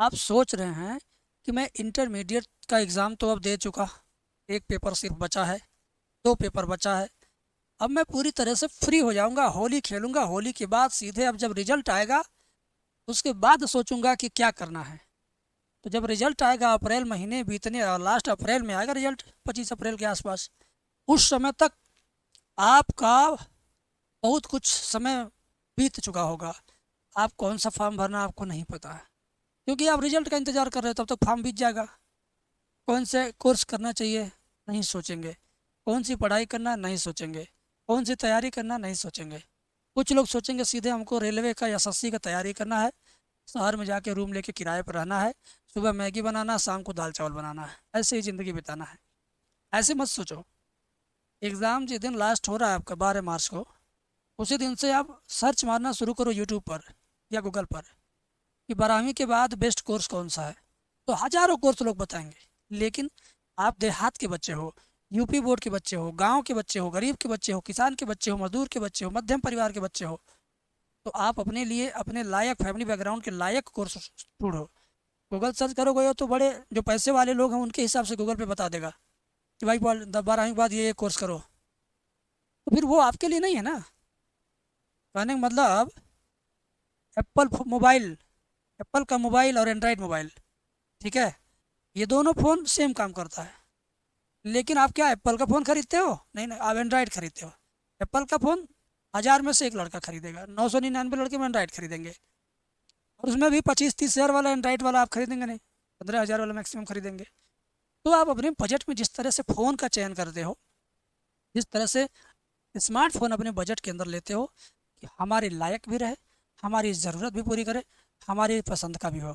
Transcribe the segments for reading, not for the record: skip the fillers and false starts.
आप सोच रहे हैं कि मैं इंटरमीडिएट का एग्ज़ाम तो अब दे चुका, एक पेपर सिर्फ बचा है, दो पेपर बचा है। अब मैं पूरी तरह से फ्री हो जाऊंगा, होली खेलूंगा, होली के बाद सीधे अब जब रिजल्ट आएगा उसके बाद सोचूंगा कि क्या करना है। तो जब रिजल्ट आएगा अप्रैल महीने बीतने और लास्ट अप्रैल में आएगा रिजल्ट, 25 अप्रैल के आसपास, उस समय तक आपका बहुत कुछ समय बीत चुका होगा। आप कौन सा फॉर्म भरना आपको नहीं पता है, क्योंकि आप रिजल्ट का इंतज़ार कर रहे हो, तब तक फॉर्म बीत जाएगा। कौन से कोर्स करना चाहिए नहीं सोचेंगे, कौन सी पढ़ाई करना नहीं सोचेंगे, कौन सी तैयारी करना नहीं सोचेंगे। कुछ लोग सोचेंगे सीधे हमको रेलवे का या एसएससी का तैयारी करना है, शहर में जाके रूम लेके किराए पर रहना है, सुबह मैगी बनाना, शाम को दाल चावल बनाना है, ऐसे ही ज़िंदगी बिताना है। ऐसे मत सोचो। एग्ज़ाम जिस दिन लास्ट हो रहा है आपका 12 मार्च को, उसी दिन से आप सर्च मारना शुरू करो यूट्यूब पर या गूगल पर कि 12वीं के बाद बेस्ट कोर्स कौन सा है। तो हज़ारों कोर्स लोग बताएंगे, लेकिन आप देहात के बच्चे हो, यूपी बोर्ड के बच्चे हो, गांव के बच्चे हो, गरीब के बच्चे हो, किसान के बच्चे हो, मजदूर के बच्चे हो, मध्यम परिवार के बच्चे हो, तो आप अपने लिए अपने लायक फैमिली बैकग्राउंड के लायक कोर्स ढूंढो। गूगल सर्च करोगे हो तो बड़े जो पैसे वाले लोग हैं उनके हिसाब से गूगल पे बता देगा कि भाई 12वीं के बाद ये कोर्स करो। तो फिर वो आपके लिए नहीं है ना। कहने का मतलब मोबाइल, एप्पल का मोबाइल और एंड्रॉयड मोबाइल, ठीक है, ये दोनों फ़ोन सेम काम करता है। लेकिन आप क्या एप्पल का फ़ोन खरीदते हो? नहीं नहीं, आप एंड्रॉयड खरीदते हो। एप्पल का फ़ोन 1000 में से एक लड़का खरीदेगा, 999 लड़के में एंड्रॉयड खरीदेंगे, और उसमें भी 25-30 हज़ार वाला एंड्रॉयड वाला आप खरीदेंगे नहीं, 15 हज़ार वाला मैक्सिमम खरीदेंगे। तो आप अपने बजट में जिस तरह से फ़ोन का चयन करते हो, जिस तरह से स्मार्टफोन अपने बजट के अंदर लेते हो कि हमारे लायक भी रहे, हमारी ज़रूरत भी पूरी करे, हमारी पसंद का भी हो,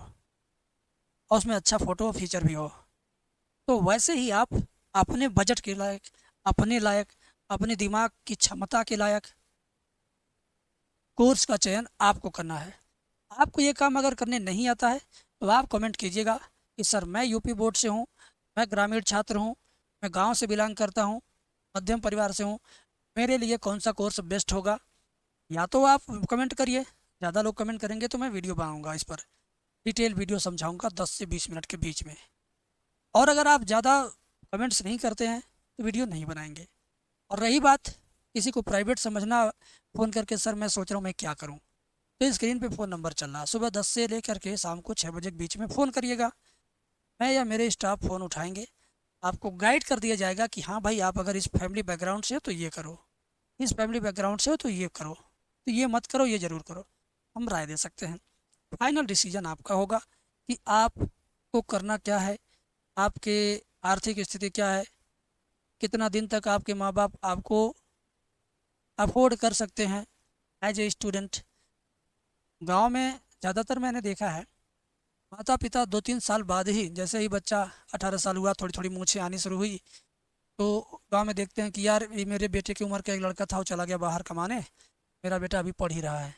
और उसमें अच्छा फ़ोटो फीचर भी हो, तो वैसे ही आप अपने बजट के लायक, अपने लायक, अपने दिमाग की क्षमता के लायक कोर्स का चयन आपको करना है। आपको ये काम अगर करने नहीं आता है तो आप कमेंट कीजिएगा कि सर मैं यूपी बोर्ड से हूँ, मैं ग्रामीण छात्र हूँ, मैं गांव से बिलोंग करता हूँ, मध्यम परिवार से हूँ, मेरे लिए कौन सा कोर्स बेस्ट होगा। या तो आप कमेंट करिए, ज़्यादा लोग कमेंट करेंगे तो मैं वीडियो बनाऊँगा, इस पर डिटेल वीडियो समझाऊँगा 10 से 20 मिनट के बीच में। और अगर आप ज़्यादा कमेंट्स नहीं करते हैं तो वीडियो नहीं बनाएंगे। और रही बात किसी को प्राइवेट समझना, फ़ोन करके सर मैं सोच रहा हूँ मैं क्या करूँ, तो स्क्रीन पे फ़ोन नंबर चल रहा है, सुबह 10 से लेकर के शाम को 6 बजे के बीच में फ़ोन करिएगा, मैं या मेरे स्टाफ फ़ोन उठाएंगे, आपको गाइड कर दिया जाएगा कि हाँ भाई आप अगर इस फैमिली बैकग्राउंड से हो तो ये करो, इस फैमिली बैकग्राउंड से हो तो ये करो, तो ये मत करो, ये ज़रूर करो। हम राय दे सकते हैं, फाइनल डिसीजन आपका होगा कि आपको करना क्या है, आपके आर्थिक स्थिति क्या है, कितना दिन तक आपके माँ बाप आपको अफोर्ड कर सकते हैं एज ए स्टूडेंट। गांव में ज़्यादातर मैंने देखा है, माता पिता 2-3 साल बाद ही, जैसे ही बच्चा 18 साल हुआ, थोड़ी थोड़ी मूछें आनी शुरू हुई, तो गांव में देखते हैं कि यार ये मेरे बेटे की उम्र का एक लड़का था, वो चला गया बाहर कमाने, मेरा बेटा अभी पढ़ ही रहा है।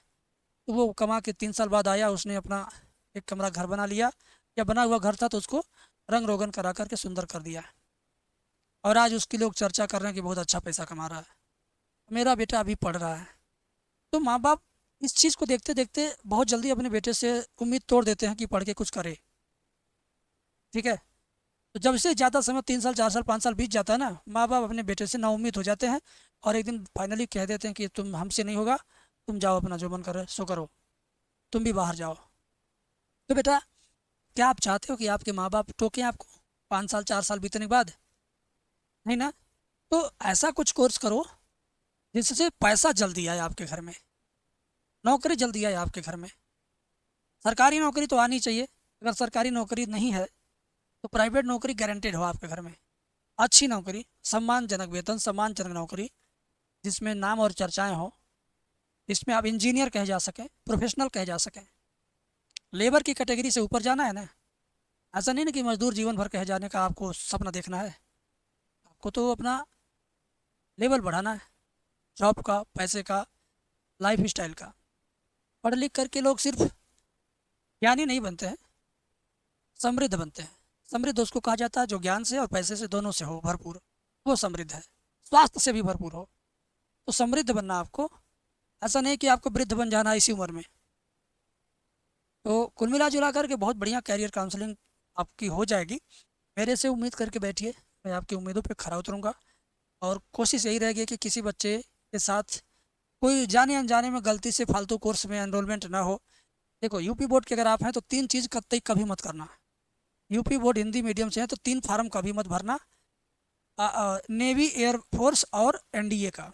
तो वो कमा के 3 साल बाद आया, उसने अपना एक कमरा घर बना लिया, या बना हुआ घर था तो उसको रंग रोगन करा करके सुंदर कर दिया, और आज उसकी लोग चर्चा कर रहे हैं कि बहुत अच्छा पैसा कमा रहा है, मेरा बेटा अभी पढ़ रहा है। तो माँ बाप इस चीज़ को देखते देखते बहुत जल्दी अपने बेटे से उम्मीद तोड़ देते हैं कि पढ़ के कुछ करे, ठीक है। तो जब से ज़्यादा समय 3 साल 4 साल 5 साल बीत जाता है ना, माँ बाप अपने बेटे से नाउम्मीद हो जाते हैं, और एक दिन फाइनली कह देते हैं कि तुम हमसे नहीं होगा, तुम जाओ अपना जो मन करे सो करो, तुम भी बाहर जाओ। तो बेटा, क्या आप चाहते हो कि आपके माँ बाप टोकें आपको 5 साल 4 साल बीतने के बाद? नहीं ना। तो ऐसा कुछ कोर्स करो जिससे पैसा जल्दी आए आपके घर में, नौकरी जल्दी आए आपके घर में। सरकारी नौकरी तो आनी चाहिए, अगर सरकारी नौकरी नहीं है तो प्राइवेट नौकरी गारंटेड हो आपके घर में, अच्छी नौकरी, सम्मानजनक वेतन, सम्मानजनक नौकरी, जिसमें नाम और चर्चाएं हो, जिसमें आप इंजीनियर कहे जा सकें, प्रोफेशनल कहे जा सकें। लेबर की कैटेगरी से ऊपर जाना है ना, ऐसा नहीं ना कि मजदूर जीवन भर कहे जाने का आपको सपना देखना है। आपको तो अपना लेवल बढ़ाना है, जॉब का, पैसे का, लाइफ स्टाइल का। पढ़ लिख करके लोग सिर्फ ज्ञानी नहीं बनते हैं, समृद्ध बनते हैं। समृद्ध उसको कहा जाता है जो ज्ञान से और पैसे से दोनों से हो भरपूर, वो समृद्ध है। स्वास्थ्य से भी भरपूर हो, तो समृद्ध बनना आपको। ऐसा नहीं कि आपको वृद्ध बन जाना है इसी उम्र में, तो कुल मिला जुला करके बहुत बढ़िया कैरियर काउंसलिंग आपकी हो जाएगी। मेरे से उम्मीद करके बैठिए, मैं आपकी उम्मीदों पे खरा उतरूँगा और कोशिश यही रहेगी कि किसी बच्चे के साथ कोई जाने अनजाने में गलती से फालतू कोर्स में एनरोलमेंट ना हो। देखो यूपी बोर्ड के अगर आप हैं तो तीन चीज़ कतई कभी मत करना। यूपी बोर्ड हिंदी मीडियम से है तो तीन फार्म कभी मत भरना, नेवी एयरफोर्स और एनडीए का।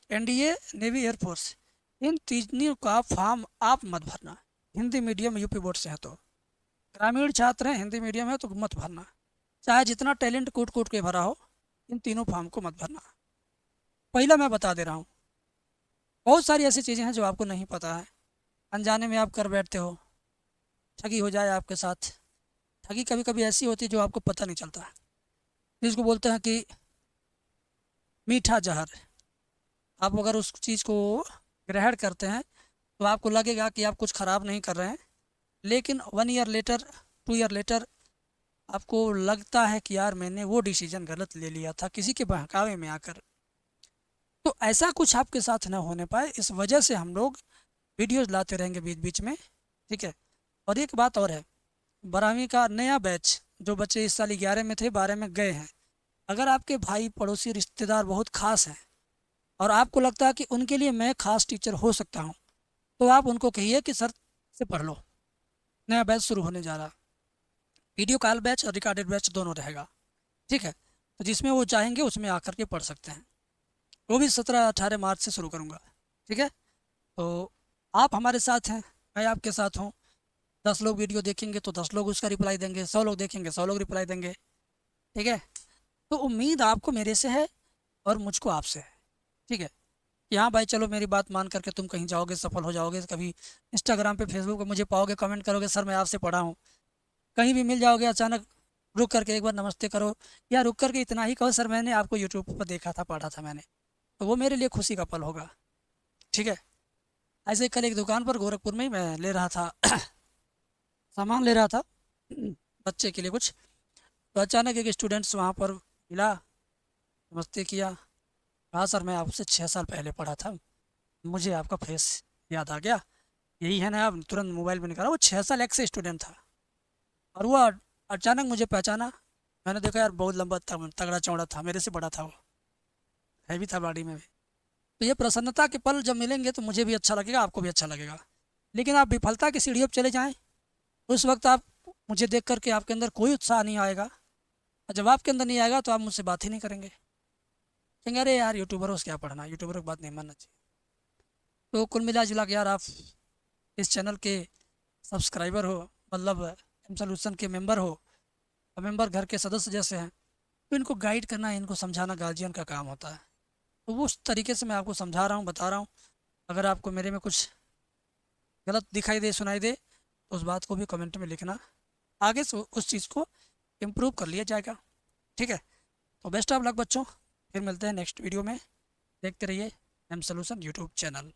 एनडीए, नेवी, एयरफोर्स, इन तीनों का फॉर्म आप मत भरना। हिंदी मीडियम यूपी बोर्ड से है तो, ग्रामीण छात्र हैं हिंदी मीडियम है तो मत भरना। चाहे जितना टैलेंट कूट कूट के भरा हो, इन तीनों फॉर्म को मत भरना। पहला मैं बता दे रहा हूँ, बहुत सारी ऐसी चीज़ें हैं जो आपको नहीं पता है, अनजाने में आप कर बैठते हो, ठगी हो जाए आपके साथ। ठगी कभी कभी ऐसी होती है जो आपको पता नहीं चलता, जिसको बोलते हैं कि मीठा जहर। आप अगर उस चीज़ को ग्रहण करते हैं तो आपको लगेगा कि आप कुछ ख़राब नहीं कर रहे हैं, लेकिन 1 ईयर लेटर, 2 ईयर लेटर आपको लगता है कि यार मैंने वो डिसीजन गलत ले लिया था किसी के बहकावे में आकर। तो ऐसा कुछ आपके साथ ना होने पाए, इस वजह से हम लोग वीडियोज़ लाते रहेंगे बीच बीच में, ठीक है। और एक बात और है, 12वीं का नया बैच, जो बच्चे इस साल 11 में थे 12 में गए हैं, अगर आपके भाई पड़ोसी रिश्तेदार बहुत खास हैं और आपको लगता है कि उनके लिए मैं खास टीचर हो सकता हूँ, तो आप उनको कहिए कि सर से पढ़ लो, नया बैच शुरू होने जा रहा। वीडियो कॉल बैच और रिकॉर्डेड बैच दोनों रहेगा, ठीक है। तो जिसमें वो चाहेंगे उसमें आकर के पढ़ सकते हैं। वो भी 17-18 मार्च से शुरू करूँगा, ठीक है। तो आप हमारे साथ हैं, मैं आपके साथ हूँ। 10 लोग वीडियो देखेंगे तो 10 लोग उसका रिप्लाई देंगे, 100 लोग देखेंगे 100 लोग रिप्लाई देंगे, ठीक है। तो उम्मीद आपको मेरे से है और मुझको आपसे है, ठीक है। कि हाँ भाई चलो मेरी बात मान करके तुम कहीं जाओगे, सफल हो जाओगे, कभी इंस्टाग्राम पे फेसबुक पे मुझे पाओगे, कमेंट करोगे सर मैं आपसे पढ़ा हूँ। कहीं भी मिल जाओगे अचानक, रुक करके एक बार नमस्ते करो, या रुक करके इतना ही कहो सर मैंने आपको यूट्यूब पर देखा था, पढ़ा था मैंने, तो वो मेरे लिए खुशी का पल होगा, ठीक है। ऐसे ही कल एक दुकान पर गोरखपुर में ही मैं ले रहा था सामान ले रहा था बच्चे के लिए कुछ, तो अचानक एक स्टूडेंट्स वहाँ पर मिला, नमस्ते किया, कहा सर मैं आपसे 6 साल पहले पढ़ा था, मुझे आपका फेस याद आ गया, यही है ना। आप तुरंत मोबाइल में निकाला, वो 6 साल एक्स स्टूडेंट था और वो अचानक मुझे पहचाना। मैंने देखा यार बहुत लंबा तगड़ा चौड़ा था, मेरे से बड़ा था वो, हैवी था बॉडी में भी। तो ये प्रसन्नता के पल जब मिलेंगे तो मुझे भी अच्छा लगेगा, आपको भी अच्छा लगेगा। लेकिन आप विफलता की सीढ़ियों पर चले जाएँ, उस वक्त आप मुझे देख करके आपके अंदर कोई उत्साह नहीं आएगा, और जब आपके अंदर नहीं आएगा तो आप मुझसे बात ही नहीं करेंगे, कहेंगे अरे यार यूट्यूबर हो, क्या पढ़ना, यूट्यूबर की बात नहीं मानना चाहिए। तो कुल मिला जुला के यार आप इस चैनल के सब्सक्राइबर हो, मतलब एम सोल्यूशन के मेंबर हो, और मेंबर घर के सदस्य जैसे हैं, तो इनको गाइड करना, इनको समझाना गार्जियन का काम होता है। तो वो उस तरीके से मैं आपको समझा रहा हूँ, बता रहा हूँ। अगर आपको मेरे में कुछ गलत दिखाई दे, सुनाई दे, तो उस बात को भी कमेंट में लिखना, आगे से उस चीज़ को इम्प्रूव कर लिया जाएगा, ठीक है। तो बेस्ट ऑफ लक बच्चों, फिर मिलते हैं नेक्स्ट वीडियो में। देखते रहिए एम सोल्यूशन यूट्यूब चैनल।